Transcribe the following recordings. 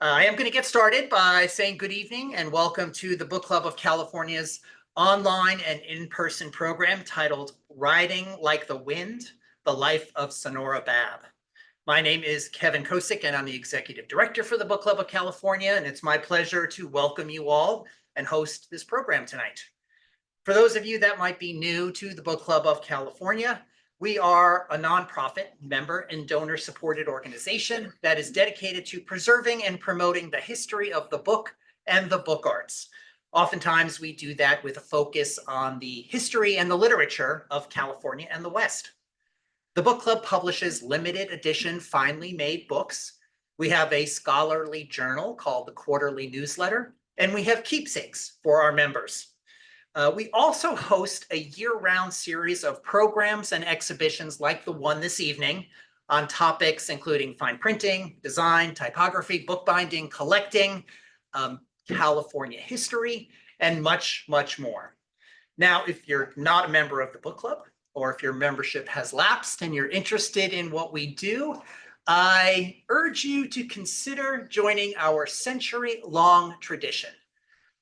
I am going to get started by saying good evening and welcome to the Book Club of California's online and in-person program titled Riding Like the Wind, The Life of Sanora Babb. My name is Kevin Kosick and I'm the Executive Director for the Book Club of California, and it's my pleasure to welcome you all and host this program tonight. For those of you that might be new to the Book Club of California, we are a nonprofit, member and donor-supported organization that is dedicated to preserving and promoting the history of the book and the book arts. Oftentimes, we do that with a focus on the history and the literature of California and the West. The book club publishes limited edition, finely made books. We have a scholarly journal called the Quarterly Newsletter, and we have keepsakes for our members. We also host a year-round series of programs and exhibitions like the one this evening on topics including fine printing, design, typography, bookbinding, collecting, California history, and much, much more. Now, if you're not a member of the book club, or if your membership has lapsed and you're interested in what we do, I urge you to consider joining our century-long tradition.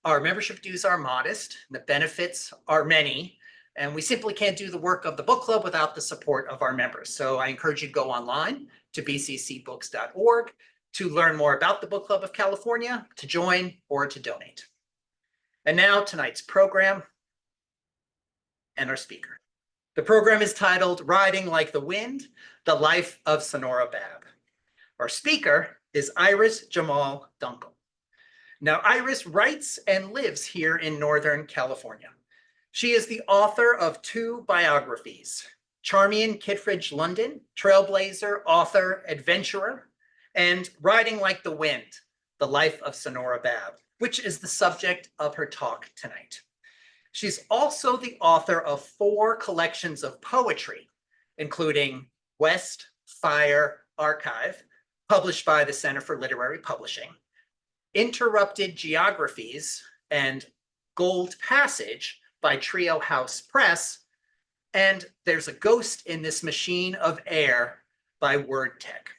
Our membership dues are modest, the benefits are many, and we simply can't do the work of the book club without the support of our members. So I encourage you to go online to bccbooks.org to learn more about the Book Club of California, to join, or to donate. And now tonight's program and our speaker. The program is titled Riding Like the Wind, The Life of Sanora Babb. Our speaker is Iris Jamahl Dunkle. Now, Iris writes and lives here in Northern California. She is the author of 2 biographies, Charmian Kittredge London, trailblazer, author, adventurer, and Riding Like the Wind, The Life of Sanora Babb, which is the subject of her talk tonight. She's also the author of 4 collections of poetry, including West Fire Archive, published by the Center for Literary Publishing, Interrupted Geographies, and Gold Passage by Trio House Press, and There's a Ghost in This Machine of Air by Word Tech.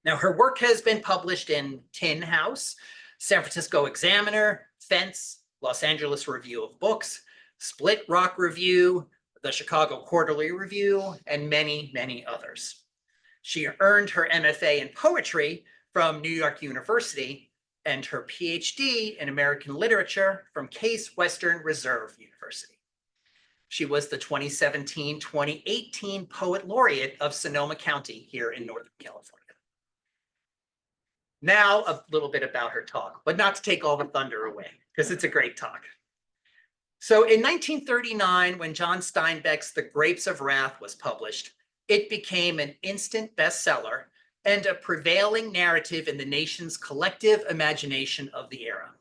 Now, her work has been published in Tin House, San Francisco Examiner, Fence, Los Angeles Review of Books, Split Rock Review, the Chicago Quarterly Review, and many, many others. She earned her MFA in poetry from New York University and her PhD in American literature from Case Western Reserve University. She was the 2017-2018 Poet Laureate of Sonoma County here in Northern California. Now, a little bit about her talk, but not to take all the thunder away, because it's a great talk. So in 1939, when John Steinbeck's The Grapes of Wrath was published, it became an instant bestseller and a prevailing narrative in the nation's collective imagination of the era.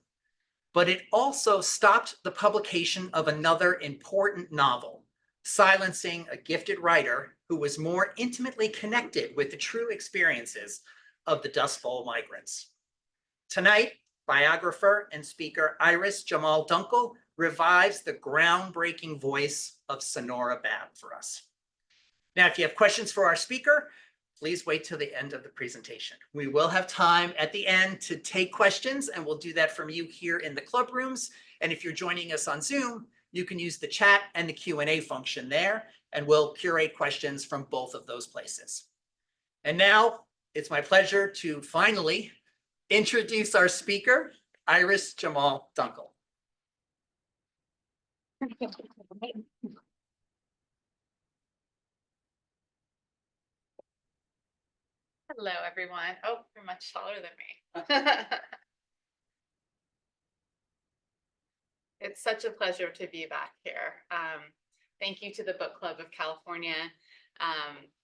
But it also stopped the publication of another important novel, silencing a gifted writer who was more intimately connected with the true experiences of the Dust Bowl migrants. Tonight, biographer and speaker Iris Jamahl Dunkle revives the groundbreaking voice of Sanora Babb for us. Now, if you have questions for our speaker, please wait till the end of the presentation. We will have time at the end to take questions, and we'll do that from you here in the club rooms. And if you're joining us on Zoom, you can use the chat and the Q&A function there, and we'll curate questions from both of those places. And now it's my pleasure to finally introduce our speaker, Iris Jamahl Dunkle. Hello, everyone. Oh, you're much taller than me. It's such a pleasure to be back here. Thank you to the Book Club of California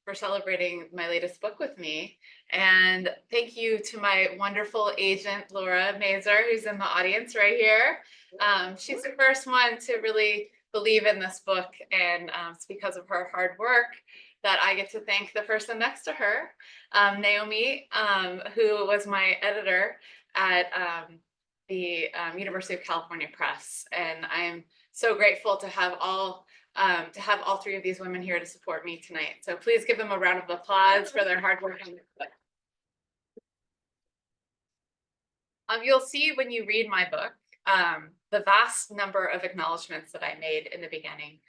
for celebrating my latest book with me. And thank you to my wonderful agent, Laura Mazer, who's in the audience right here. She's the first one to really believe in this book, and it's because of her hard work that I get to thank the person next to her, Naomi, who was my editor at the University of California Press. And I am so grateful to have all 3 of these women here to support me tonight. So please give them a round of applause for their hard work on this book. You'll see when you read my book, the vast number of acknowledgments that I made in the beginning.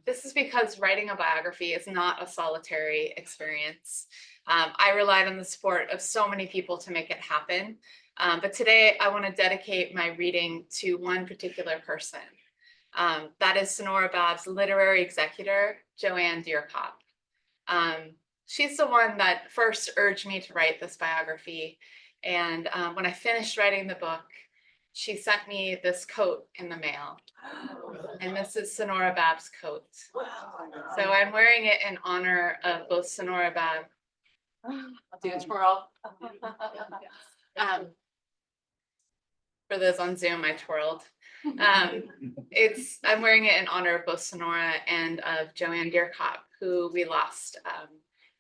This is because writing a biography is not a solitary experience. I relied on the support of so many people to make it happen. But today I want to dedicate my reading to one particular person. That is Sanora Babb's literary executor, Joanne Dearcop. She's the one that first urged me to write this biography. And when I finished writing the book, she sent me this coat in the mail. And this is Sanora Babb's coat. So I'm wearing it in honor of both Sanora Babb. I'll do a twirl. For those on Zoom, I twirled. I'm wearing it in honor of both Sanora and of Joanne Dearcop, who we lost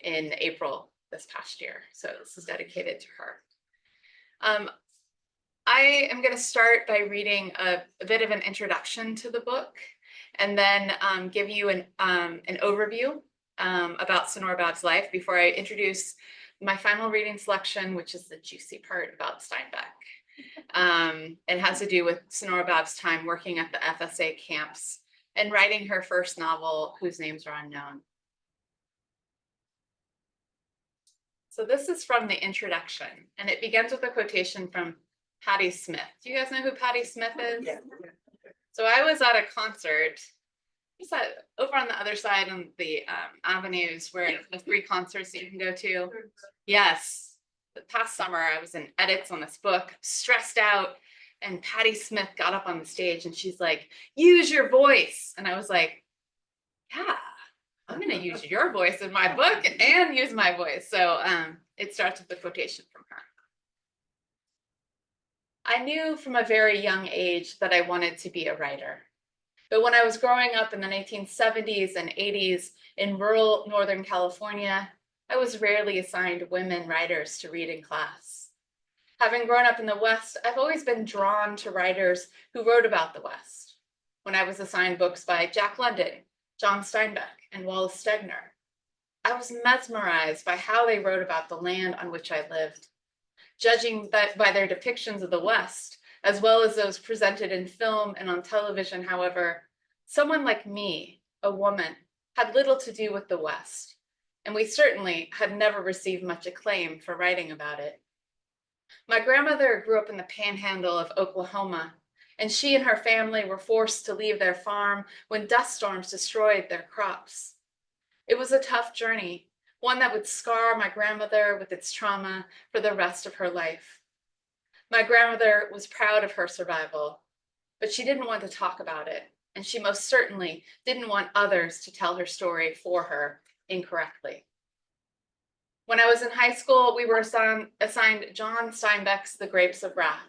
in April this past year. So this is dedicated to her. I am going to start by reading a bit of an introduction to the book, and then give you an overview about Sanora Babb's life before I introduce my final reading selection, which is the juicy part about Steinbeck. It has to do with Sanora Babb's time working at the FSA camps and writing her first novel, whose names are unknown. So this is from the introduction, and it begins with a quotation from Patti Smith. Do you guys know who Patti Smith is? Yeah. So I was at a concert, over on the other side on the avenues where the free concerts that you can go to. Yes, the past summer I was in edits on this book, stressed out, and Patti Smith got up on the stage and she's like, "Use your voice." And I was like, yeah, I'm going to use your voice in my book and use my voice. So it starts with a quotation from her. I knew from a very young age that I wanted to be a writer. But when I was growing up in the 1970s and 80s in rural Northern California, I was rarely assigned women writers to read in class. Having grown up in the West, I've always been drawn to writers who wrote about the West. When I was assigned books by Jack London, John Steinbeck, and Wallace Stegner, I was mesmerized by how they wrote about the land on which I lived. Judging that by their depictions of the West, as well as those presented in film and on television, however, someone like me, a woman, had little to do with the West, and we certainly had never received much acclaim for writing about it. My grandmother grew up in the panhandle of Oklahoma, and she and her family were forced to leave their farm when dust storms destroyed their crops. It was a tough journey, one that would scar my grandmother with its trauma for the rest of her life. My grandmother was proud of her survival, but she didn't want to talk about it, and she most certainly didn't want others to tell her story for her incorrectly. When I was in high school, we were assigned John Steinbeck's The Grapes of Wrath.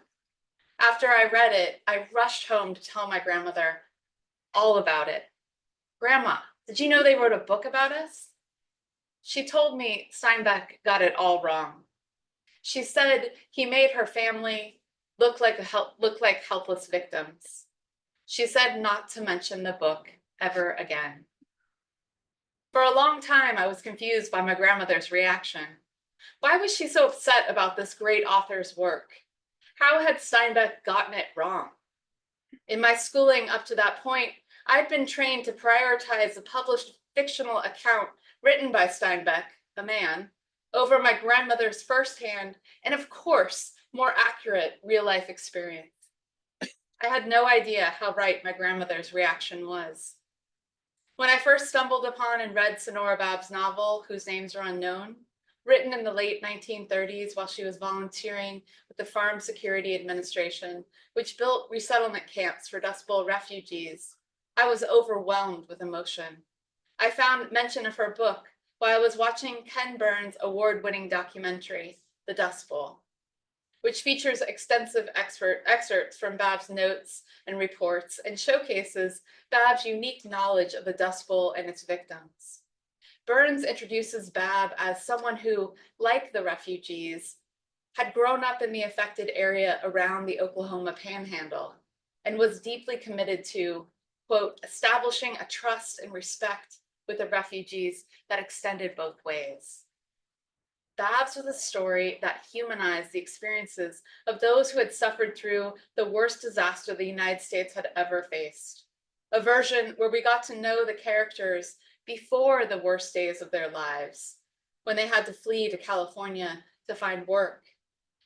After I read it, I rushed home to tell my grandmother all about it. "Grandma, did you know they wrote a book about us?" She told me Steinbeck got it all wrong. She said he made her family look like helpless victims. She said not to mention the book ever again. For a long time, I was confused by my grandmother's reaction. Why was she so upset about this great author's work? How had Steinbeck gotten it wrong? In my schooling up to that point, I'd been trained to prioritize the published fictional account written by Steinbeck, the man, over my grandmother's firsthand and, of course, more accurate real-life experience. I had no idea how right my grandmother's reaction was. When I first stumbled upon and read Sanora Babb's novel, Whose Names Are Unknown, written in the late 1930s while she was volunteering with the Farm Security Administration, which built resettlement camps for Dust Bowl refugees, I was overwhelmed with emotion. I found mention of her book while I was watching Ken Burns' award-winning documentary, The Dust Bowl, which features extensive excerpts from Babb's notes and reports and showcases Babb's unique knowledge of the Dust Bowl and its victims. Burns introduces Babb as someone who, like the refugees, had grown up in the affected area around the Oklahoma Panhandle and was deeply committed to, quote, establishing a trust and respect with the refugees that extended both ways. Babb's was a story that humanized the experiences of those who had suffered through the worst disaster the United States had ever faced. A version where we got to know the characters before the worst days of their lives, when they had to flee to California to find work,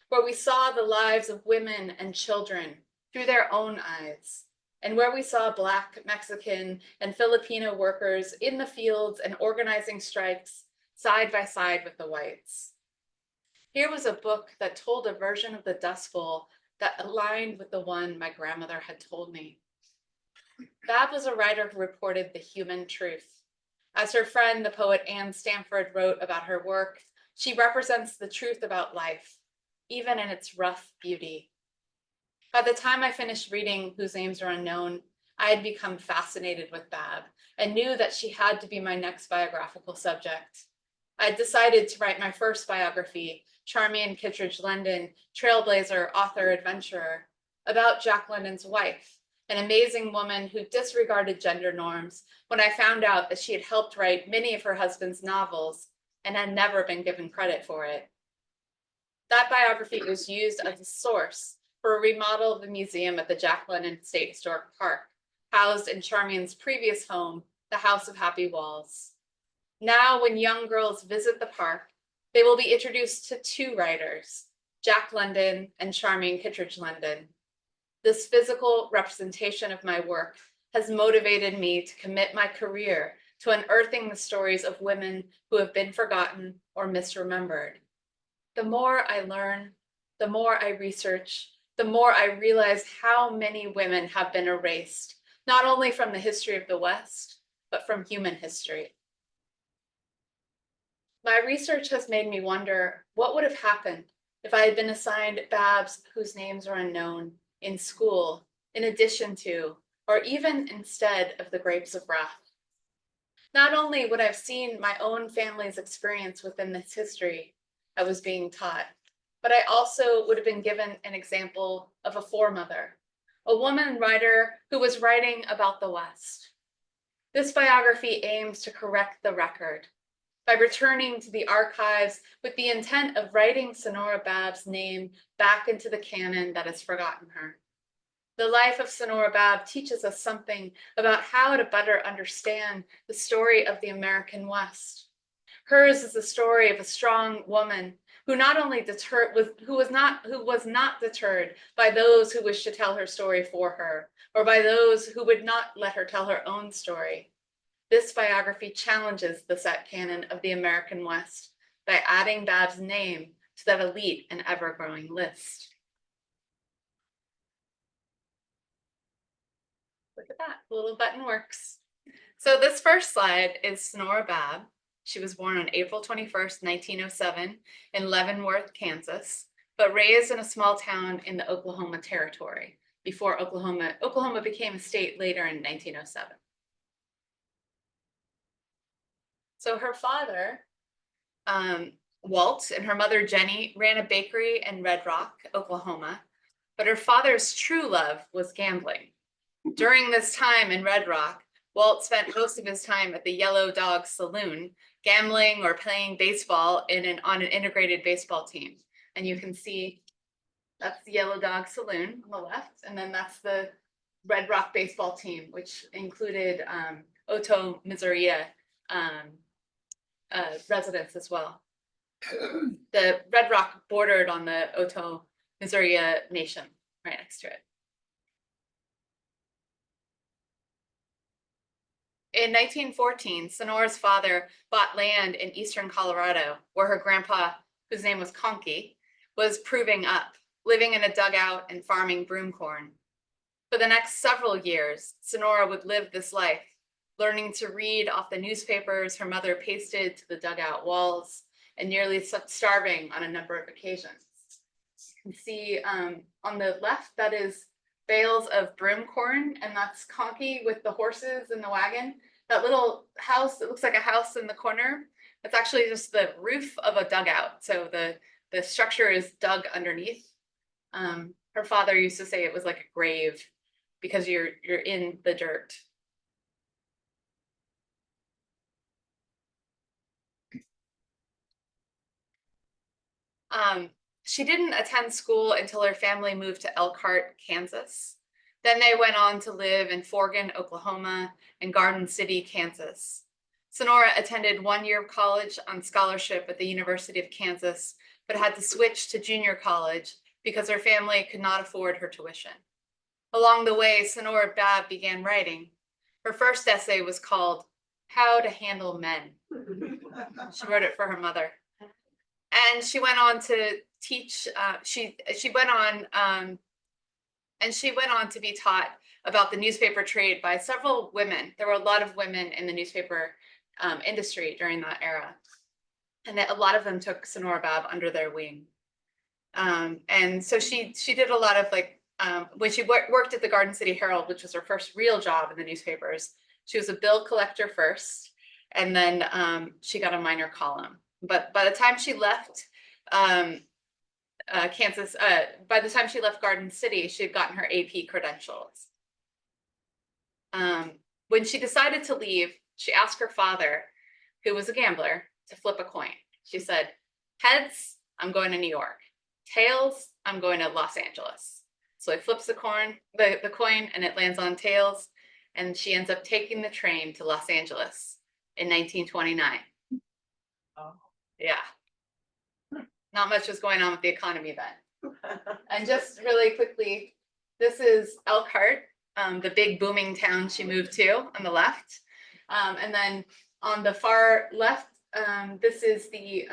where we saw the lives of women and children through their own eyes, and where we saw Black, Mexican, and Filipino workers in the fields and organizing strikes side by side with the whites. Here was a book that told a version of the Dust Bowl that aligned with the one my grandmother had told me. Babb was a writer who reported the human truth. As her friend, the poet Anne Stanford, wrote about her work, she represents the truth about life, even in its rough beauty. By the time I finished reading Whose Names Are Unknown, I had become fascinated with Babb and knew that she had to be my next biographical subject. I had decided to write my first biography, Charmian Kittredge London, trailblazer, author, adventurer, about Jack London's wife, an amazing woman who disregarded gender norms when I found out that she had helped write many of her husband's novels and had never been given credit for it. That biography was used as a source for a remodel of the museum at the Jack London State Historic Park, housed in Charmian's previous home, the House of Happy Walls. Now, when young girls visit the park, they will be introduced to two writers, Jack London and Charmian Kittredge London. This physical representation of my work has motivated me to commit my career to unearthing the stories of women who have been forgotten or misremembered. The more I learn, the more I research, the more I realize how many women have been erased, not only from the history of the West, but from human history. My research has made me wonder what would have happened if I had been assigned Babb's Whose Names Are Unknown in school, in addition to, or even instead of The Grapes of Wrath. Not only would I have seen my own family's experience within this history I was being taught, but I also would have been given an example of a foremother, a woman writer who was writing about the West. This biography aims to correct the record by returning to the archives with the intent of writing Sanora Babb's name back into the canon that has forgotten her. The life of Sanora Babb teaches us something about how to better understand the story of the American West. Hers is the story of a strong woman who not only was not deterred by those who wished to tell her story for her, or by those who would not let her tell her own story. This biography challenges the set canon of the American West by adding Babb's name to that elite and ever-growing list. Look at that, the little button works. So this first slide is Sanora Babb. She was born on April 21st, 1907 in Leavenworth, Kansas, but raised in a small town in the Oklahoma Territory before Oklahoma became a state later in 1907. So her father, Walt, and her mother, Jenny, ran a bakery in Red Rock, Oklahoma, but her father's true love was gambling. During this time in Red Rock, Walt spent most of his time at the Yellow Dog Saloon, gambling or playing baseball on an integrated baseball team. And you can see that's the Yellow Dog Saloon on the left, and then that's the Red Rock baseball team, which included Oto Missouri residents as well. The Red Rock bordered on the Oto Missouri Nation right next to it. In 1914, Sonora's father bought land in eastern Colorado, where her grandpa, whose name was Conkey, was proving up, living in a dugout and farming broomcorn. For the next several years, Sanora would live this life, learning to read off the newspapers her mother pasted to the dugout walls, and nearly starving on a number of occasions. You can see on the left, that is bales of broomcorn, and that's Conkey with the horses in the wagon. That little house, it looks like a house in the corner. It's actually just the roof of a dugout. So the structure is dug underneath. Her father used to say it was like a grave because you're in the dirt. She didn't attend school until her family moved to Elkhart, Kansas. Then they went on to live in Forgan, Oklahoma, and Garden City, Kansas. Sanora attended 1 year of college on scholarship at the University of Kansas, but had to switch to junior college because her family could not afford her tuition. Along the way, Sanora Babb began writing. Her first essay was called How to Handle Men. She wrote it for her mother. And she went on to teach, she went on to be taught about the newspaper trade by several women. There were a lot of women in the newspaper industry during that era. And a lot of them took Sanora Babb under their wing. And so she did a lot of like, when she worked at the Garden City Herald, which was her first real job in the newspapers, she was a bill collector first, and then she got a minor column. But by the time she left Kansas, by the time she left Garden City, she had gotten her AP credentials. When she decided to leave, she asked her father, who was a gambler, to flip a coin. She said, heads, I'm going to New York. Tails, I'm going to Los Angeles. So he flips the coin, and it lands on tails, and she ends up taking the train to Los Angeles in 1929. Oh. Yeah. Not much was going on with the economy then. And just really quickly, this is Elkhart, the big booming town she moved to on the left. And then on the far left, this is the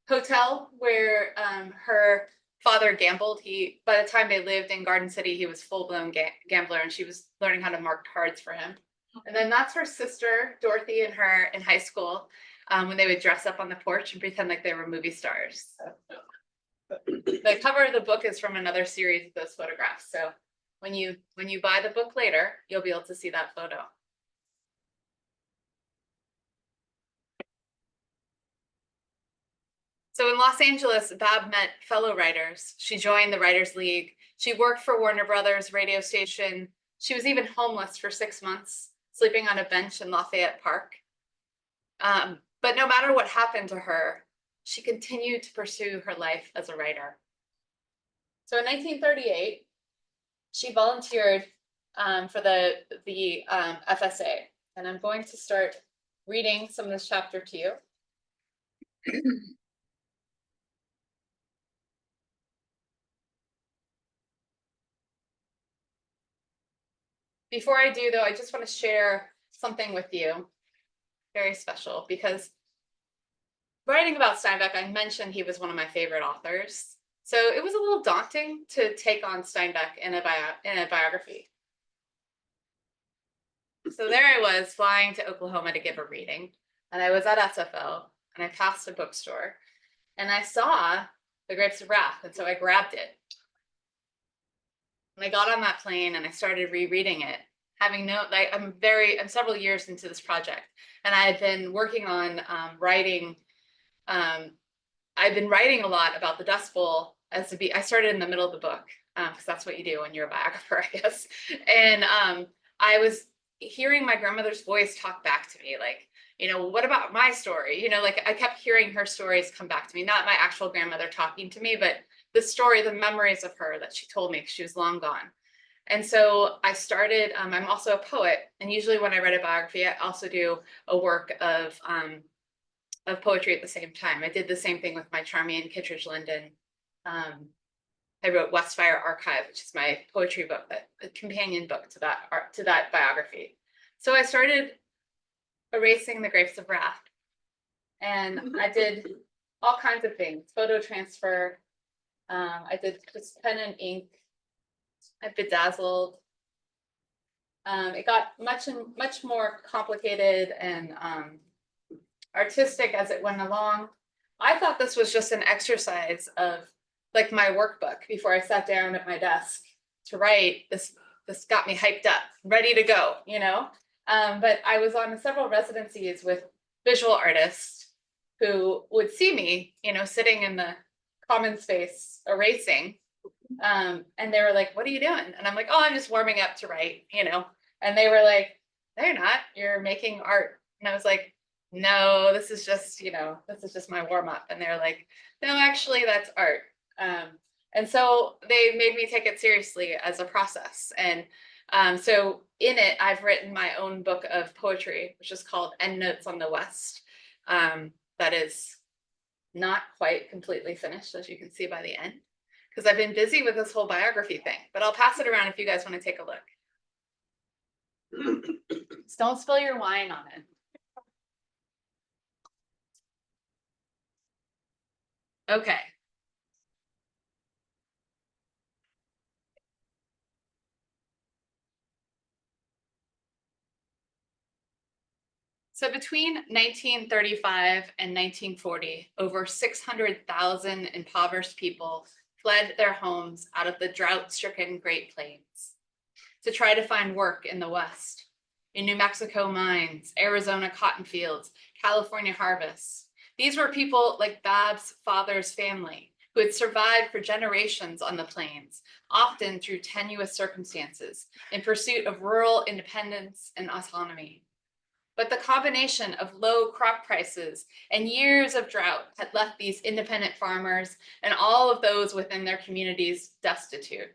hotel where her father gambled. By the time they lived in Garden City, he was full-blown gambler, and she was learning how to mark cards for him. And then that's her sister, Dorothy, and her in high school, when they would dress up on the porch and pretend like they were movie stars. The cover of the book is from another series of those photographs. So when you buy the book later, you'll be able to see that photo. So in Los Angeles, Babb met fellow writers. She joined the Writers League. She worked for Warner Brothers radio station. She was even homeless for 6 months, sleeping on a bench in Lafayette Park. But no matter what happened to her, she continued to pursue her life as a writer. So in 1938, she volunteered for the FSA, and I'm going to start reading some of this chapter to you. Before I do, though, I just want to share something with you, very special, because writing about Steinbeck, I mentioned he was one of my favorite authors. So it was a little daunting to take on Steinbeck in a biography. So there I was flying to Oklahoma to give a reading, and I was at SFO, and I passed a bookstore, and I saw The Grapes of Wrath, and so I grabbed it. And I got on that plane and I started rereading it, having no, like, I'm several years into this project, and I had been working on writing. I've been writing a lot about the Dust Bowl I started in the middle of the book, because that's what you do when you're a biographer, I guess. And I was hearing my grandmother's voice talk back to me, like, what about my story? Like I kept hearing her stories come back to me, not my actual grandmother talking to me, but the story, the memories of her that she told me, because she was long gone. And so I started, I'm also a poet, and usually when I write a biography, I also do a work of poetry at the same time. I did the same thing with my Charmian Kittredge Linden. I wrote Westfire Archive, which is my poetry book, a companion book to that biography. So I started erasing The Grapes of Wrath, and I did all kinds of things, photo transfer. I did just pen and ink. I bedazzled. It got much more complicated and artistic as it went along. I thought this was just an exercise of like my workbook before I sat down at my desk to write. This got me hyped up, ready to go, But I was on several residencies with visual artists who would see me, sitting in the common space erasing. And they were like, "What are you doing?" And I'm like, "Oh, I'm just warming up to write, And they were like, "No, you're not. You're making art." And I was like, no, this is just, this is just my warm up. And they're like, no, actually, that's art. And so they made me take it seriously as a process. And so in it, I've written my own book of poetry, which is called Endnotes on the West. That is not quite completely finished, as you can see by the end, because I've been busy with this whole biography thing, but I'll pass it around if you guys want to take a look. Just don't spill your wine on it. Okay. So between 1935 and 1940, over 600,000 impoverished people fled their homes out of the drought-stricken Great Plains to try to find work in the West, in New Mexico mines, Arizona cotton fields, California harvests. These were people like Babb's father's family, who had survived for generations on the plains, often through tenuous circumstances, in pursuit of rural independence and autonomy. But the combination of low crop prices and years of drought had left these independent farmers and all of those within their communities destitute.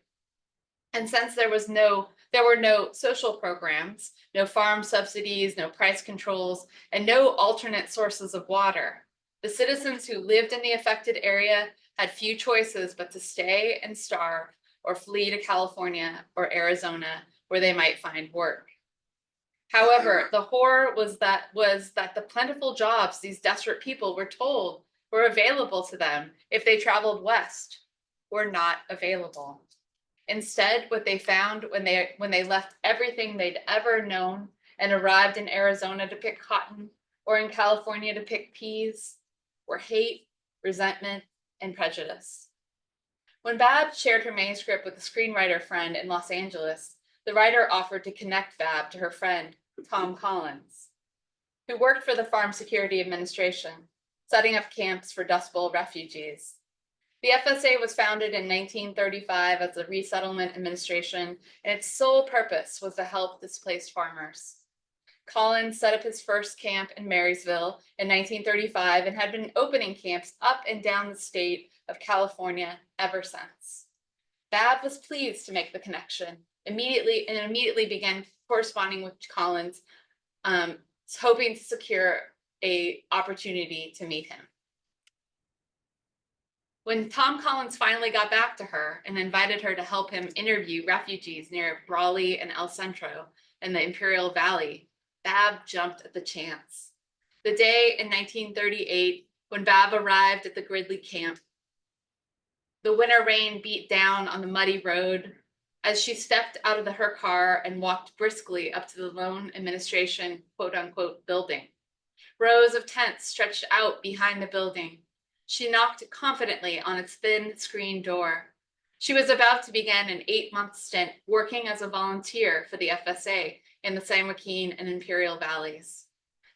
And since there were no social programs, no farm subsidies, no price controls, and no alternate sources of water, the citizens who lived in the affected area had few choices but to stay and starve or flee to California or Arizona, where they might find work. However, the horror was that the plentiful jobs these desperate people were told were available to them if they traveled west were not available. Instead, what they found when they left everything they'd ever known and arrived in Arizona to pick cotton or in California to pick peas were hate, resentment, and prejudice. When Babb shared her manuscript with a screenwriter friend in Los Angeles, the writer offered to connect Babb to her friend, Tom Collins, who worked for the Farm Security Administration, setting up camps for Dust Bowl refugees. The FSA was founded in 1935 as a resettlement administration, and its sole purpose was to help displaced farmers. Collins set up his first camp in Marysville in 1935 and had been opening camps up and down the state of California ever since. Babb was pleased to make the connection immediately began corresponding with Collins, hoping to secure an opportunity to meet him. When Tom Collins finally got back to her and invited her to help him interview refugees near Brawley and El Centro in the Imperial Valley, Babb jumped at the chance. The day in 1938, when Babb arrived at the Gridley camp, the winter rain beat down on the muddy road. As she stepped out of her car and walked briskly up to the loan administration quote-unquote building. Rows of tents stretched out behind the building. She knocked confidently on its thin screen door. She was about to begin an 8-month stint working as a volunteer for the FSA in the San Joaquin and Imperial Valleys.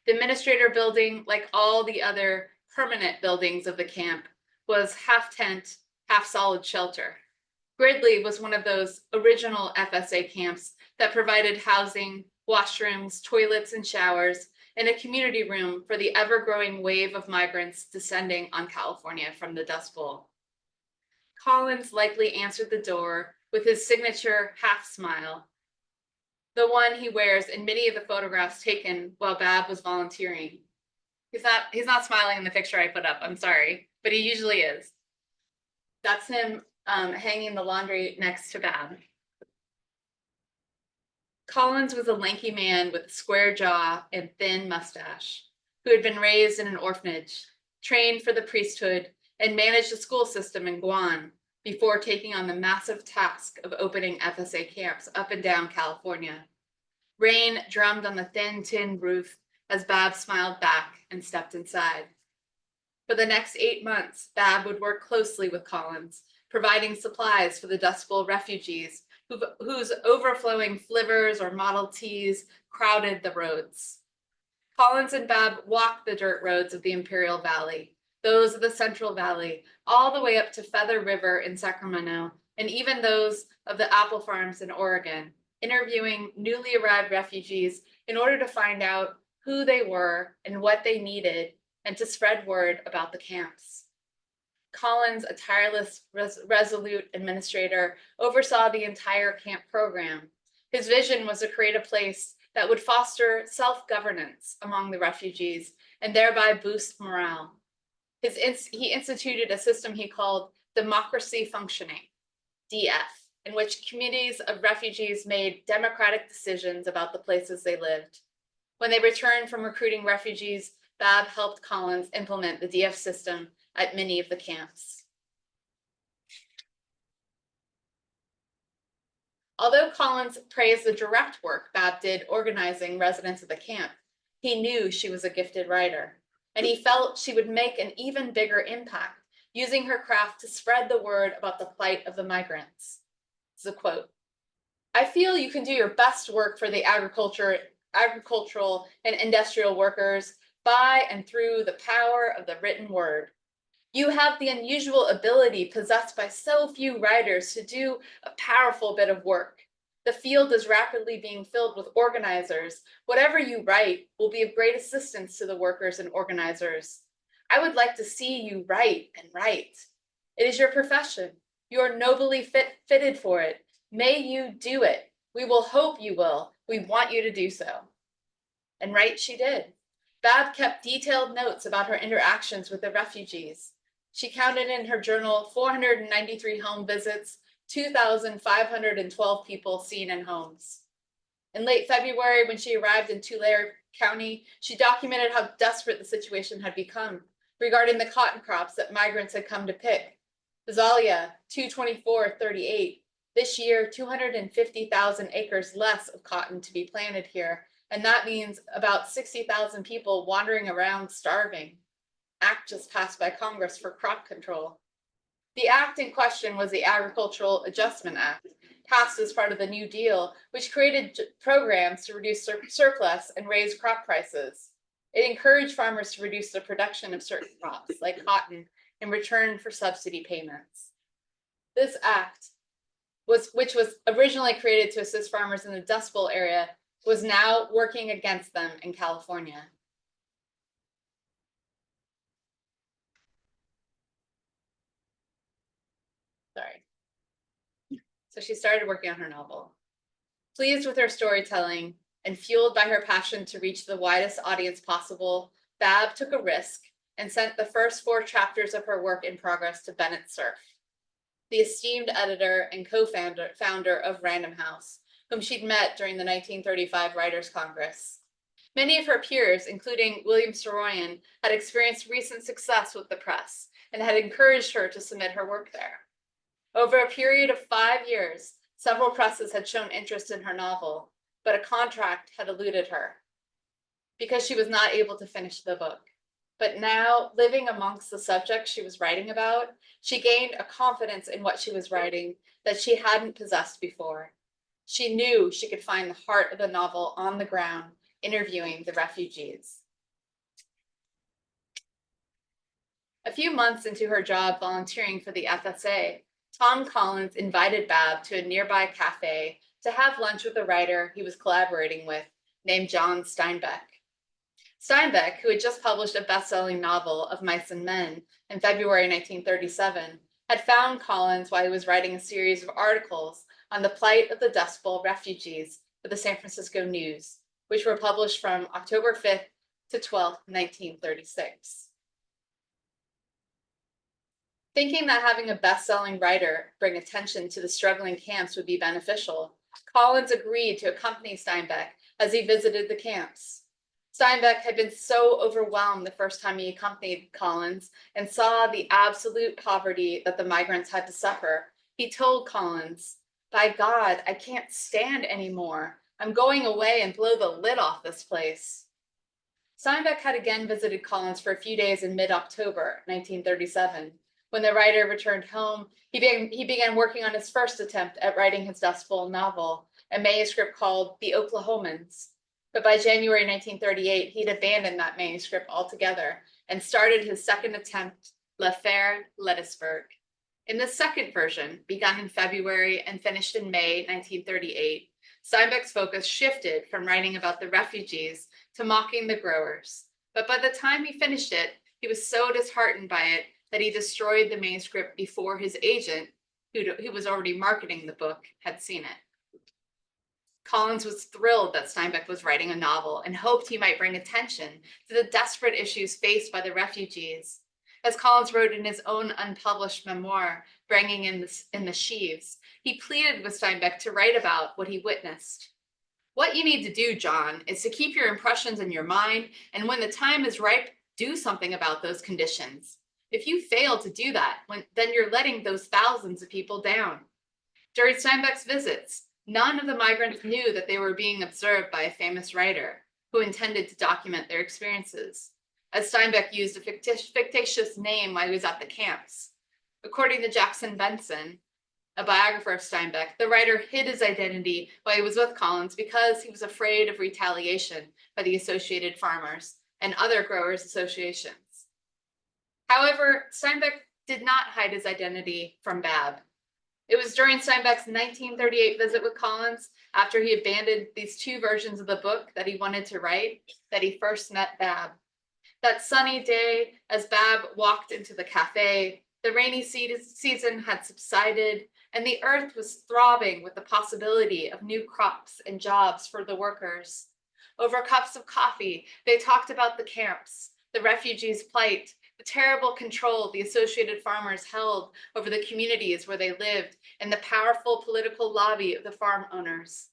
The administrator building, like all the other permanent buildings of the camp, was half tent, half solid shelter. Gridley was one of those original FSA camps that provided housing, washrooms, toilets, and showers, and a community room for the ever-growing wave of migrants descending on California from the Dust Bowl. Collins likely answered the door with his signature half smile, the one he wears in many of the photographs taken while Babb was volunteering. He's not smiling in the picture I put up, I'm sorry, but he usually is. That's him hanging the laundry next to Babb. Collins was a lanky man with a square jaw and thin mustache, who had been raised in an orphanage, trained for the priesthood, and managed a school system in Guam before taking on the massive task of opening FSA camps up and down California. Rain drummed on the thin tin roof as Babb smiled back and stepped inside. For the next 8 months, Babb would work closely with Collins, providing supplies for the Dust Bowl refugees whose overflowing flivvers or Model Ts crowded the roads. Collins and Babb walked the dirt roads of the Imperial Valley, those of the Central Valley, all the way up to Feather River in Sacramento, and even those of the apple farms in Oregon, interviewing newly arrived refugees in order to find out who they were and what they needed, and to spread word about the camps. Collins, a tireless, resolute administrator, oversaw the entire camp program. His vision was to create a place that would foster self-governance among the refugees and thereby boost morale. He instituted a system he called democracy functioning, DF, in which communities of refugees made democratic decisions about the places they lived. When they returned from recruiting refugees, Babb helped Collins implement the DF system at many of the camps. Although Collins praised the direct work Babb did organizing residents of the camp, he knew she was a gifted writer, and he felt she would make an even bigger impact using her craft to spread the word about the plight of the migrants. This is a quote. "I feel you can do your best work for the agricultural and industrial workers by and through the power of the written word. You have the unusual ability possessed by so few writers to do a powerful bit of work. The field is rapidly being filled with organizers. Whatever you write will be of great assistance to the workers and organizers. I would like to see you write and write. It is your profession. You are nobly fitted for it. May you do it. We will hope you will. We want you to do so." And write she did. Babb kept detailed notes about her interactions with the refugees. She counted in her journal 493 home visits, 2,512 people seen in homes. In late February, when she arrived in Tulare County, she documented how desperate the situation had become regarding the cotton crops that migrants had come to pick. Visalia, 224.38. This year, 250,000 acres less of cotton to be planted here, and that means about 60,000 people wandering around starving. Act just passed by Congress for crop control. The act in question was the Agricultural Adjustment Act, passed as part of the New Deal, which created programs to reduce surplus and raise crop prices. It encouraged farmers to reduce the production of certain crops, like cotton, in return for subsidy payments. This act, which was originally created to assist farmers in the Dust Bowl area, was now working against them in California. Sorry. So she started working on her novel. Pleased with her storytelling and fueled by her passion to reach the widest audience possible, Babb took a risk and sent the first 4 chapters of her work in progress to Bennett Cerf, the esteemed editor and co-founder of Random House, whom she'd met during the 1935 Writers' Congress. Many of her peers, including William Saroyan, had experienced recent success with the press and had encouraged her to submit her work there. Over a period of 5 years, several presses had shown interest in her novel, but a contract had eluded her because she was not able to finish the book. But now, living amongst the subjects she was writing about, she gained a confidence in what she was writing that she hadn't possessed before. She knew she could find the heart of the novel on the ground, interviewing the refugees. A few months into her job volunteering for the FSA, Tom Collins invited Babb to a nearby cafe to have lunch with a writer he was collaborating with named John Steinbeck. Steinbeck, who had just published a best-selling novel of Mice and Men in February 1937, had found Collins while he was writing a series of articles on the plight of the Dust Bowl refugees for the San Francisco News, which were published from October 5th to 12th, 1936. Thinking that having a best-selling writer bring attention to the struggling camps would be beneficial, Collins agreed to accompany Steinbeck as he visited the camps. Steinbeck had been so overwhelmed the first time he accompanied Collins and saw the absolute poverty that the migrants had to suffer. He told Collins, "By God, I can't stand anymore. I'm going away and blow the lid off this place." Steinbeck had again visited Collins for a few days in mid-October 1937. When the writer returned home, he began working on his first attempt at writing his Dust Bowl novel, a manuscript called The Oklahomans. But by January 1938, he'd abandoned that manuscript altogether and started his second attempt, L'Affaire Lettisberg. In the second version, begun in February and finished in May 1938, Steinbeck's focus shifted from writing about the refugees to mocking the growers. But by the time he finished it, he was so disheartened by it that he destroyed the manuscript before his agent, who was already marketing the book, had seen it. Collins was thrilled that Steinbeck was writing a novel and hoped he might bring attention to the desperate issues faced by the refugees. As Collins wrote in his own unpublished memoir, Bringing in the Sheaves, he pleaded with Steinbeck to write about what he witnessed. What you need to do, John, is to keep your impressions in your mind, and when the time is ripe, do something about those conditions. If you fail to do that, then you're letting those thousands of people down. During Steinbeck's visits, none of the migrants knew that they were being observed by a famous writer who intended to document their experiences, as Steinbeck used a fictitious name while he was at the camps. According to Jackson Benson, a biographer of Steinbeck, the writer hid his identity while he was with Collins because he was afraid of retaliation by the Associated Farmers and other growers' associations. However, Steinbeck did not hide his identity from Babb. It was during Steinbeck's 1938 visit with Collins, after he abandoned these two versions of the book that he wanted to write, that he first met Babb. That sunny day, as Babb walked into the cafe, the rainy season had subsided, and the earth was throbbing with the possibility of new crops and jobs for the workers. Over cups of coffee, they talked about the camps, the refugees' plight, the terrible control the Associated Farmers held over the communities where they lived, and the powerful political lobby of the farm owners.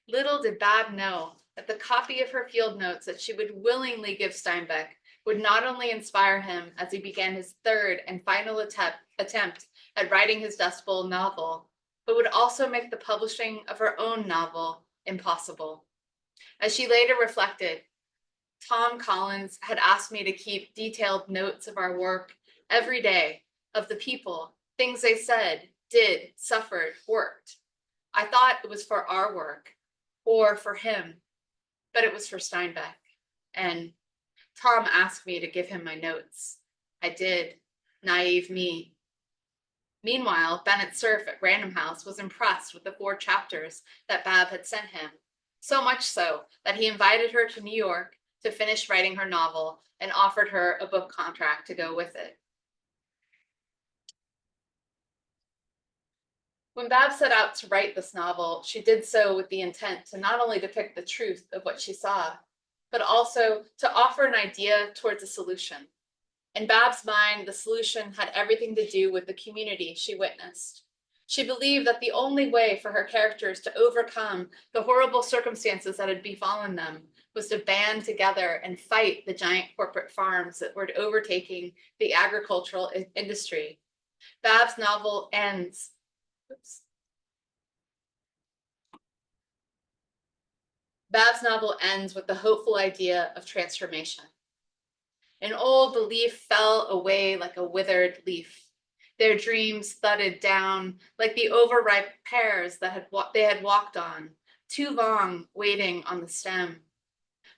Little did Babb know that the copy of her field notes that she would willingly give Steinbeck would not only inspire him as he began his third and final attempt at writing his Dust Bowl novel, but would also make the publishing of her own novel impossible. As she later reflected, Tom Collins had asked me to keep detailed notes of our work every day, of the people, things they said, did, suffered, worked. I thought it was for our work, or for him, but it was for Steinbeck. And Tom asked me to give him my notes. I did, naive me. Meanwhile, Bennett Cerf at Random House was impressed with the 4 chapters that Babb had sent him, so much so that he invited her to New York to finish writing her novel and offered her a book contract to go with it. When Babb set out to write this novel, she did so with the intent to not only depict the truth of what she saw, but also to offer an idea towards a solution. In Babb's mind, the solution had everything to do with the community she witnessed. She believed that the only way for her characters to overcome the horrible circumstances that had befallen them was to band together and fight the giant corporate farms that were overtaking the agricultural industry. Babb's novel ends. Babb's novel ends with the hopeful idea of transformation. An old belief fell away like a withered leaf. Their dreams thudded down like the overripe pears that they had walked on, too long waiting on the stem.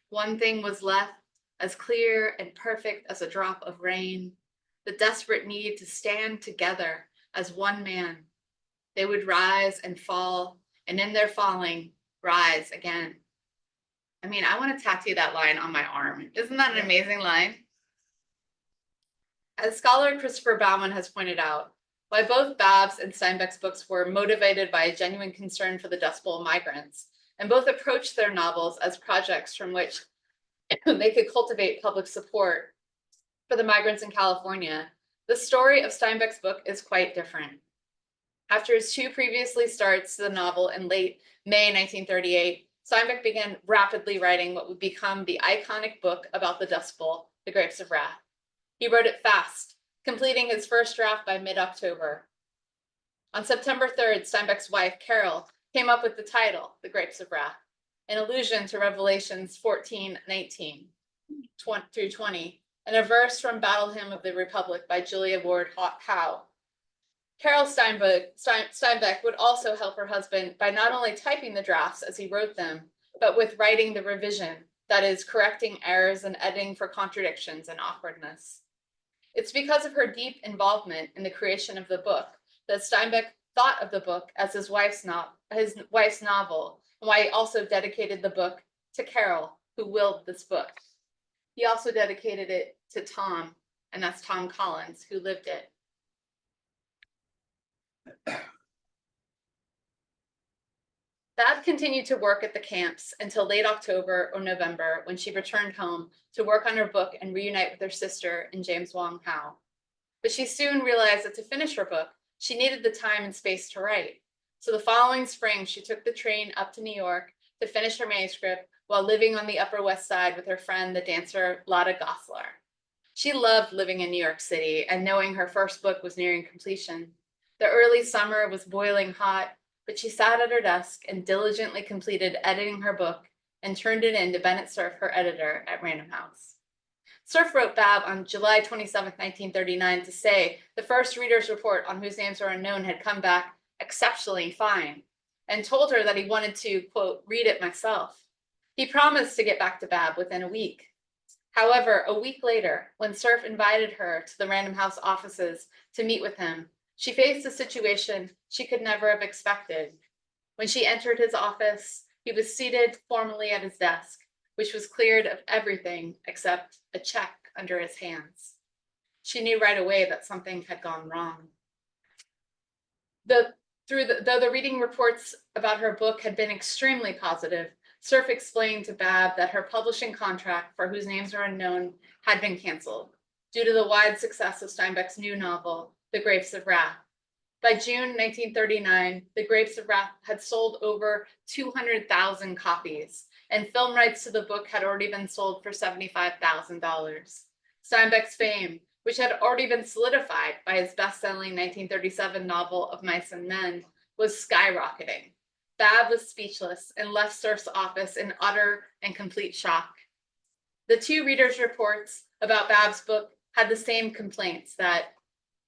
One thing was left, as clear and perfect as a drop of rain, the desperate need to stand together as one man. They would rise and fall, and in their falling, rise again. I mean, I want to tattoo that line on my arm. Isn't that an amazing line? As scholar Christopher Bauman has pointed out, while both Babb's and Steinbeck's books were motivated by a genuine concern for the Dust Bowl migrants, and both approached their novels as projects from which they could cultivate public support for the migrants in California, the story of Steinbeck's book is quite different. After his 2 previously starts to the novel in late May 1938, Steinbeck began rapidly writing what would become the iconic book about the Dust Bowl, The Grapes of Wrath. He wrote it fast, completing his first draft by mid-October. On September 3rd, Steinbeck's wife, Carol, came up with the title, The Grapes of Wrath, an allusion to Revelations 14:19 through 20, and a verse from Battle Hymn of the Republic by Julia Ward Howe. Carol Steinbeck would also help her husband by not only typing the drafts as he wrote them, but with writing the revision, that is, correcting errors and editing for contradictions and awkwardness. It's because of her deep involvement in the creation of the book that Steinbeck thought of the book as his wife's novel, and why he also dedicated the book to Carol, who willed this book. He also dedicated it to Tom, and that's Tom Collins, who lived it. Babb continued to work at the camps until late October or November, when she returned home to work on her book and reunite with her sister and James Wong Howe. But she soon realized that to finish her book, she needed the time and space to write. So the following spring, she took the train up to New York to finish her manuscript while living on the Upper West Side with her friend, the dancer Lotta Goslar. She loved living in New York City and knowing her first book was nearing completion. The early summer was boiling hot, but she sat at her desk and diligently completed editing her book and turned it in to Bennett Cerf, her editor at Random House. Cerf wrote Babb on July 27, 1939, to say the first reader's report on Whose Names Are Unknown had come back exceptionally fine, and told her that he wanted to, quote, read it myself. He promised to get back to Babb within a week. However, a week later, when Cerf invited her to the Random House offices to meet with him, she faced a situation she could never have expected. When she entered his office, he was seated formally at his desk, which was cleared of everything except a check under his hands. She knew right away that something had gone wrong. Though the reading reports about her book had been extremely positive, Cerf explained to Babb that her publishing contract for Whose Names Are Unknown had been canceled due to the wide success of Steinbeck's new novel, The Grapes of Wrath. By June 1939, The Grapes of Wrath had sold over 200,000 copies, and film rights to the book had already been sold for $75,000. Steinbeck's fame, which had already been solidified by his best-selling 1937 novel Of Mice and Men, was skyrocketing. Babb was speechless and left Cerf's office in utter and complete shock. The two readers' reports about Babb's book had the same complaints that,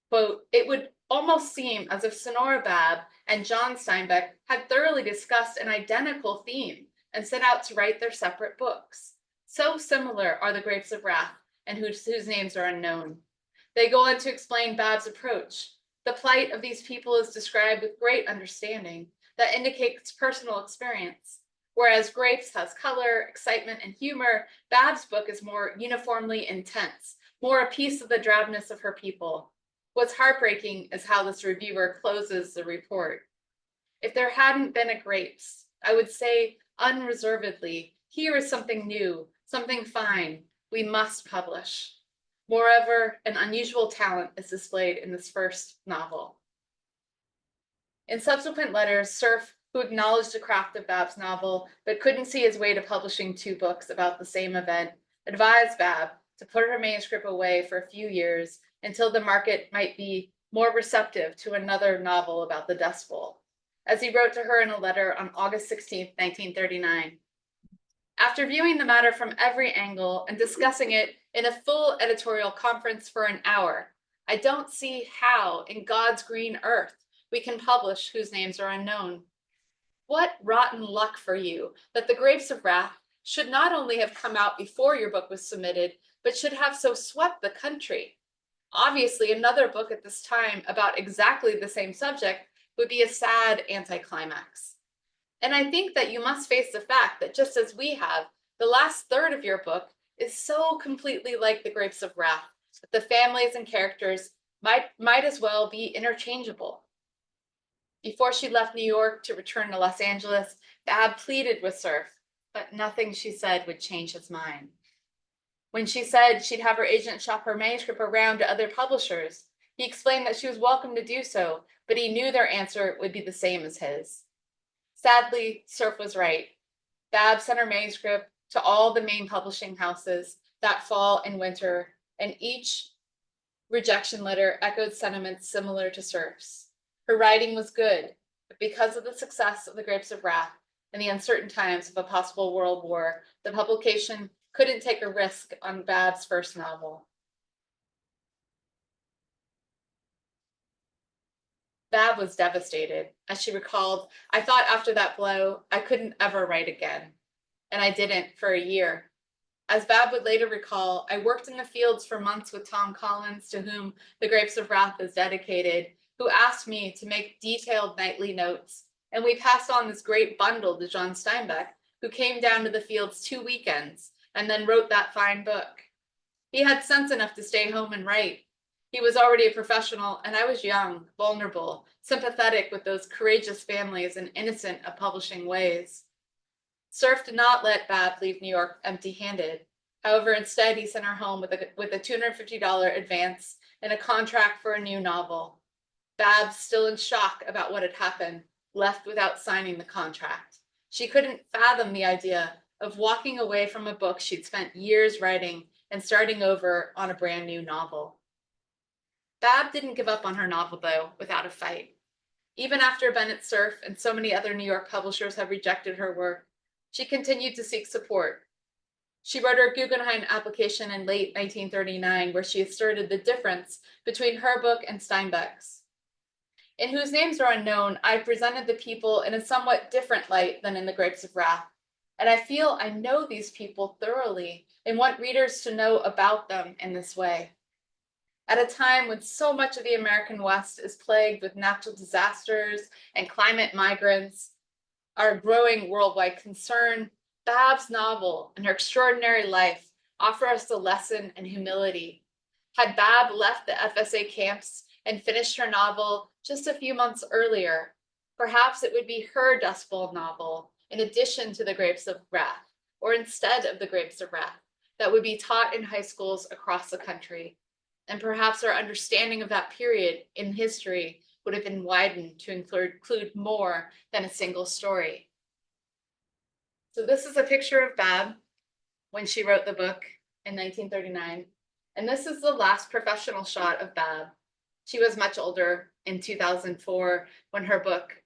quote, it would almost seem as if Sanora Babb and John Steinbeck had thoroughly discussed an identical theme and set out to write their separate books. So similar are The Grapes of Wrath and Whose Names Are Unknown. They go on to explain Babb's approach. The plight of these people is described with great understanding that indicates personal experience. Whereas Grapes has color, excitement, and humor, Babb's book is more uniformly intense, more a piece of the drabness of her people. What's heartbreaking is how this reviewer closes the report. If there hadn't been a Grapes, I would say unreservedly, here is something new, something fine, we must publish. Moreover, an unusual talent is displayed in this first novel. In subsequent letters, Cerf, who acknowledged the craft of Babb's novel, but couldn't see his way to publishing two books about the same event, advised Babb to put her manuscript away for a few years until the market might be more receptive to another novel about the Dust Bowl, as he wrote to her in a letter on August 16, 1939. After viewing the matter from every angle and discussing it in a full editorial conference for an hour, I don't see how, in God's green earth, we can publish Whose Names Are Unknown. What rotten luck for you that The Grapes of Wrath should not only have come out before your book was submitted, but should have so swept the country. Obviously, another book at this time about exactly the same subject would be a sad anticlimax. And I think that you must face the fact that just as we have, the last third of your book is so completely like The Grapes of Wrath that the families and characters might as well be interchangeable. Before she left New York to return to Los Angeles, Babb pleaded with Cerf, but nothing she said would change his mind. When she said she'd have her agent shop her manuscript around to other publishers, he explained that she was welcome to do so, but he knew their answer would be the same as his. Sadly, Cerf was right. Babb sent her manuscript to all the main publishing houses that fall and winter, and each rejection letter echoed sentiments similar to Cerf's. Her writing was good, but because of the success of The Grapes of Wrath and the uncertain times of a possible world war, the publication couldn't take a risk on Babb's first novel. Babb was devastated. As she recalled, I thought after that blow, I couldn't ever write again. And I didn't for a year. As Babb would later recall, I worked in the fields for months with Tom Collins, to whom The Grapes of Wrath is dedicated, who asked me to make detailed nightly notes. And we passed on this great bundle to John Steinbeck, who came down to the fields 2 weekends and then wrote that fine book. He had sense enough to stay home and write. He was already a professional, and I was young, vulnerable, sympathetic with those courageous families and innocent of publishing ways. Cerf did not let Babb leave New York empty-handed. However, instead, he sent her home with a $250 advance and a contract for a new novel. Babb, still in shock about what had happened, left without signing the contract. She couldn't fathom the idea of walking away from a book she'd spent years writing and starting over on a brand new novel. Babb didn't give up on her novel, though, without a fight. Even after Bennett Cerf and so many other New York publishers have rejected her work, she continued to seek support. She wrote her Guggenheim application in late 1939, where she asserted the difference between her book and Steinbeck's. In Whose Names Are Unknown, I presented the people in a somewhat different light than in The Grapes of Wrath, and I feel I know these people thoroughly and want readers to know about them in this way. At a time when so much of the American West is plagued with natural disasters and climate migrants, our growing worldwide concern, Babb's novel and her extraordinary life offer us a lesson in humility. Had Babb left the FSA camps and finished her novel just a few months earlier, perhaps it would be her Dust Bowl novel, in addition to The Grapes of Wrath, or instead of The Grapes of Wrath, that would be taught in high schools across the country. And perhaps our understanding of that period in history would have been widened to include more than a single story. So this is a picture of Babb when she wrote the book in 1939. And this is the last professional shot of Babb. She was much older in 2004 when her book,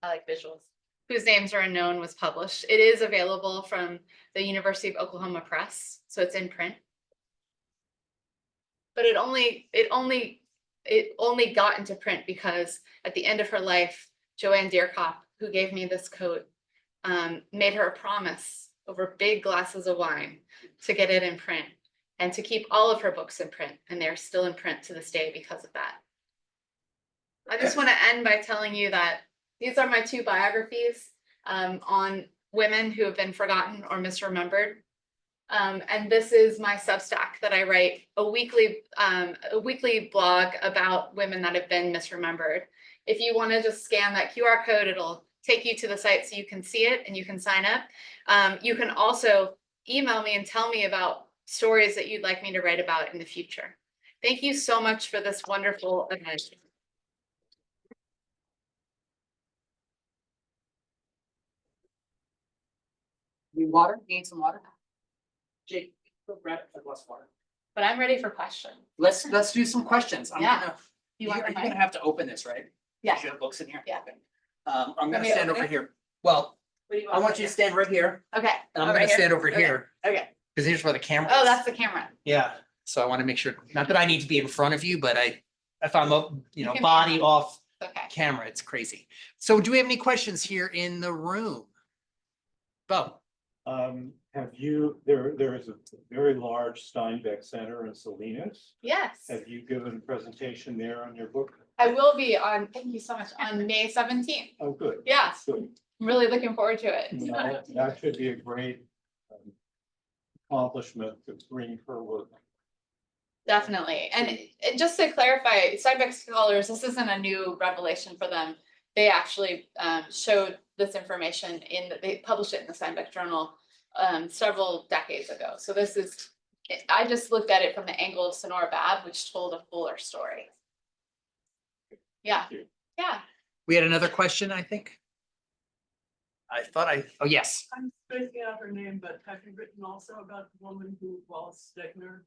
I like visuals, Whose Names Are Unknown, was published. It is available from the University of Oklahoma Press, so it's in print. But it only got into print because at the end of her life, Joanne Deerkop, who gave me this coat, made her a promise over big glasses of wine to get it in print and to keep all of her books in print, and they're still in print to this day because of that. I just want to end by telling you that these are my 2 biographies on women who have been forgotten or misremembered. And this is my Substack that I write, a weekly blog about women that have been misremembered. If you want to just scan that QR code, it'll take you to the site so you can see it and you can sign up. You can also email me and tell me about stories that you'd like me to write about in the future. Thank you so much for this wonderful event. Need water? Need some water? Jake, go grab a glass of water. But I'm ready for questions. Let's do some questions. Yeah. You're gonna have to open this, right? Yeah. You have books in here? Yeah. Okay. I'm gonna me stand open over it? here. Well, What do you I want you to stand right here, Okay. and I'm Oh, gonna right here? stand over Okay. here, Okay. because here's where the camera Oh, is. that's the camera. Yeah, so I want to make sure, not that I need to be in front of you, but if I'm up, You can be body on. off Okay. camera, it's crazy. So do we have any questions here in the room? Bo? There is a very large Steinbeck Center in Salinas. Yes. Have you given a presentation there on your book? I will be on, thank you so much, on May 17th. Oh, good. Yeah, Good. I'm really looking forward to it. Well, that should be a great accomplishment to bring her work. Definitely. And just to clarify, Steinbeck scholars, this isn't a new revelation for them. They actually showed this information they published it in the Steinbeck Journal several decades ago. So I just looked at it from the angle of Sanora Babb, which told a fuller story. Yeah, yeah. We had another question, I think. Oh, yes. I'm spacing out her name, but have you written also about the woman who Wallace Stegner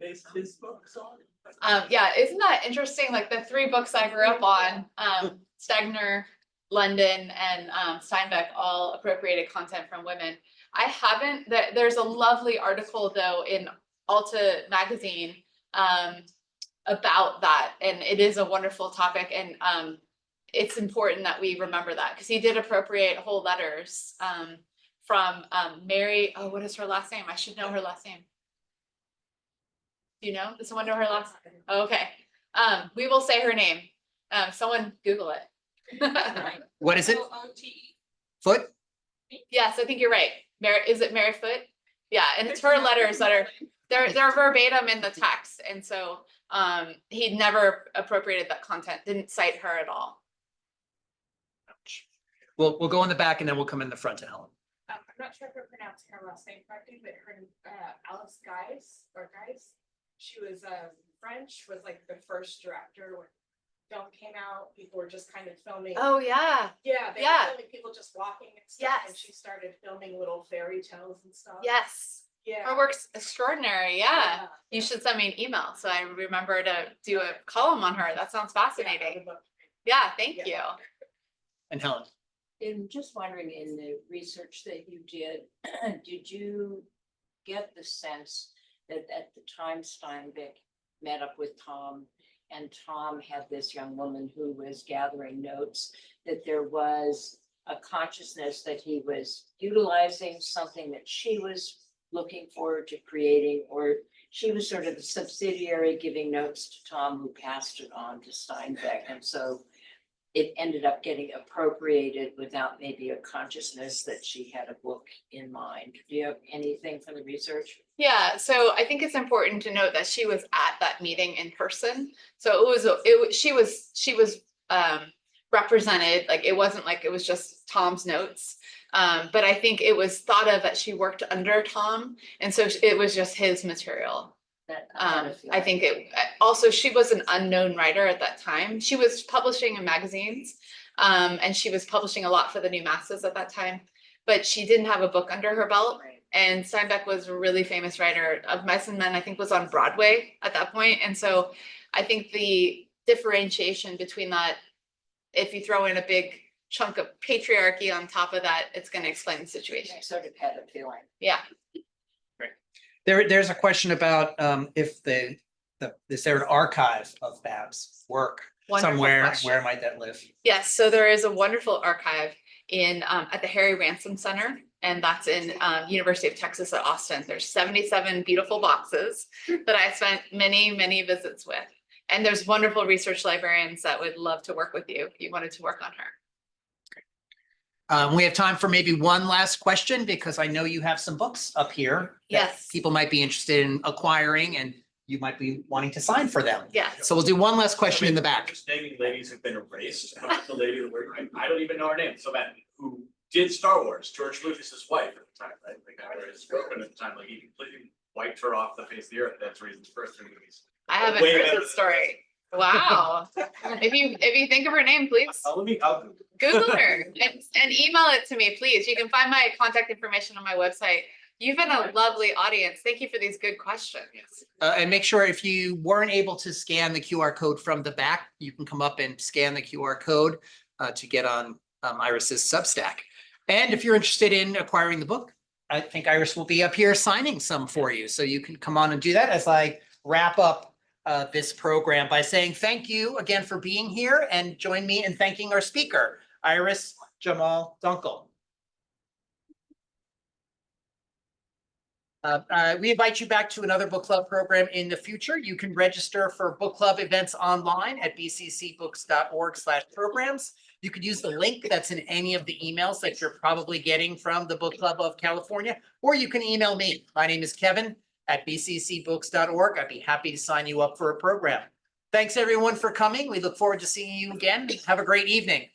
based his books on? Yeah, isn't that interesting? Like the 3 books I grew up on, Stegner, London, and Steinbeck all appropriated content from women. I haven't, there's a lovely article though in Alta magazine about that, and it is a wonderful topic, and it's important that we remember that because he did appropriate whole letters from Mary. Oh, what is her last name? I should know her last name. Do you know? Does someone know her last name? Oh, okay. We will say her name. Someone Google it. What is it? OOTE. Foot? Yes, I think you're right. Mary, is it Mary Foote? Yeah, and it's her letters that are, they're verbatim in the text, and so he never appropriated that content, didn't cite her at all. We'll go in the back and then we'll come in the front to Helen. I'm not sure if I'm pronouncing her last name correctly, but her Alice Guys, she was French, was like the first director when film came out. People were just kind of filming. Oh, yeah, Yeah, they yeah. were filming people just walking and stuff, and Yes. she started filming little fairy tales and stuff. yes. Yeah. Her work's extraordinary, yeah. You should send me an email, so I remember to do a column on her. That sounds fascinating. Yeah, thank you. And Helen. I'm just wondering, in the research that you did, did you get the sense that at the time Steinbeck met up with Tom and Tom had this young woman who was gathering notes, that there was a consciousness that he was utilizing something that she was looking forward to creating, or she was sort of a subsidiary giving notes to Tom who passed it on to Steinbeck, and so it ended up getting appropriated without maybe a consciousness that she had a book in mind. Do you have anything from the research? Yeah, so I think it's important to note that she was at that meeting in person. So she was represented, like it wasn't like it was just Tom's notes. But I think it was thought of that she worked under Tom, and so it was just his material. I think also she was an unknown writer at that time. She was publishing in magazines, and she was publishing a lot for the New Masses at that time, but she didn't have a book under her belt. Right. And Steinbeck was a really famous writer. Of Mice and Men, I think, was on Broadway at that point. And so I think the differentiation between that, if you throw in a big chunk of patriarchy on top of that, it's going to explain the situation. I sort of had a feeling. Yeah. There's a question about if is there an archive of Babb's work Wonderful somewhere? question. Where might that live? Yes, so there is a wonderful archive in at the Harry Ransom Center, and that's in University of Texas at Austin. There's 77 beautiful boxes that I spent many visits with. And there's wonderful research librarians that would love to work with you if you wanted to work on her. We have time for maybe one last question, because I know you have some books up here that Yes. people might be interested in acquiring, and you might be wanting to sign for them. Yes. So we'll do one last question in the back. Just naming ladies who've been erased. The lady that I don't even know her name. So that who did Star Wars, George Lucas's wife at the time, right? Like I was girlfriend at the time. Like he completely wiped her off the face of the earth. That's the reason the first 3 movies. I haven't Way heard better this story. Wow. If you think of her name, please I'll Google her and email it to me, please. You can find my contact information on my website. You've been a lovely audience. Thank you for these good questions. And make sure, if you weren't able to scan the QR code from the back, you can come up and scan the QR code to get on Iris's Substack. And if you're interested in acquiring the book, I think Iris will be up here signing some for you. So you can come on and do that as I wrap up this program by saying thank you again for being here, and join me in thanking our speaker, Iris Jamahl Dunkle. We invite you back to another book club program in the future. You can register for book club events online at bccbooks.org/programs. You could use the link that's in any of the emails that you're probably getting from the Book Club of California, or you can email me. My name is Kevin at bccbooks.org. I'd be happy to sign you up for a program. Thanks everyone for coming. We look forward to seeing you again. Have a great evening.